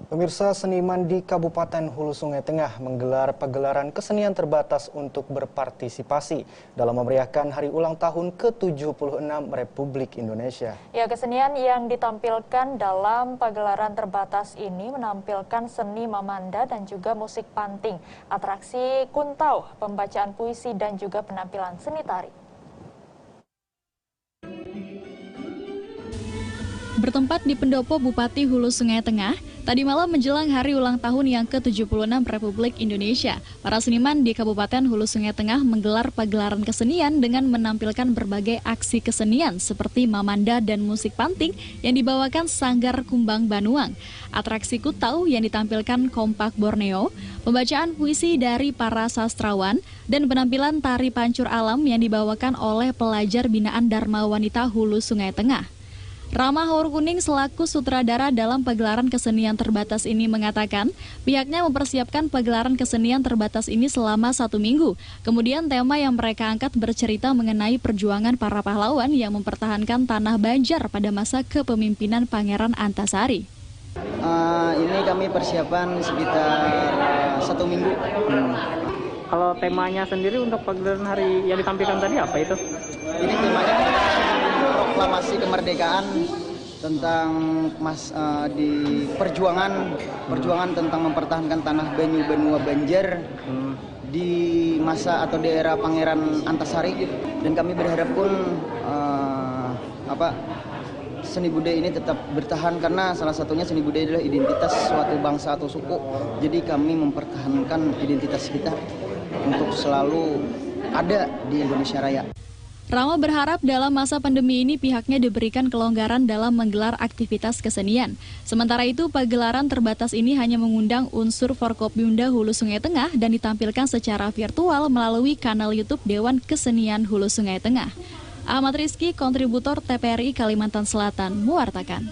Pemirsa, seniman di Kabupaten Hulu Sungai Tengah menggelar pagelaran kesenian terbatas untuk berpartisipasi dalam memeriahkan hari ulang tahun ke-76 Republik Indonesia. Ya, kesenian yang ditampilkan dalam pagelaran terbatas ini menampilkan seni mamanda dan juga musik panting, atraksi kuntau, pembacaan puisi dan juga penampilan seni tari. Bertempat di pendopo Bupati Hulu Sungai Tengah, tadi malam menjelang hari ulang tahun yang ke-76 Republik Indonesia, para seniman di Kabupaten Hulu Sungai Tengah menggelar pagelaran kesenian dengan menampilkan berbagai aksi kesenian seperti mamanda dan musik panting yang dibawakan Sanggar Kumbang Banuang, atraksi kutau yang ditampilkan Kompak Borneo, pembacaan puisi dari para sastrawan, dan penampilan tari pancur alam yang dibawakan oleh pelajar binaan Dharma Wanita Hulu Sungai Tengah. Rama Haur Kuning selaku sutradara dalam pagelaran kesenian terbatas ini mengatakan pihaknya mempersiapkan pagelaran kesenian terbatas ini selama 1 minggu. Kemudian tema yang mereka angkat bercerita mengenai perjuangan para pahlawan yang mempertahankan tanah Banjar pada masa kepemimpinan Pangeran Antasari. Ini kami persiapan sekitar 1 minggu. Kalau temanya sendiri untuk pagelaran hari yang ditampilkan tadi apa itu? Ini temanya proklamasi kemerdekaan tentang di perjuangan tentang mempertahankan tanah Banyu Benua Banjar di masa atau di era Pangeran Antasari, dan kami berharap pun seni budaya ini tetap bertahan karena salah satunya seni budaya adalah identitas suatu bangsa atau suku. Jadi kami mempertahankan identitas kita untuk selalu ada di Indonesia Raya. Rama berharap dalam masa pandemi ini pihaknya diberikan kelonggaran dalam menggelar aktivitas kesenian. Sementara itu, pagelaran terbatas ini hanya mengundang unsur Forkopimda Hulu Sungai Tengah dan ditampilkan secara virtual melalui kanal YouTube Dewan Kesenian Hulu Sungai Tengah. Ahmad Rizky, kontributor TPRI Kalimantan Selatan, mewartakan.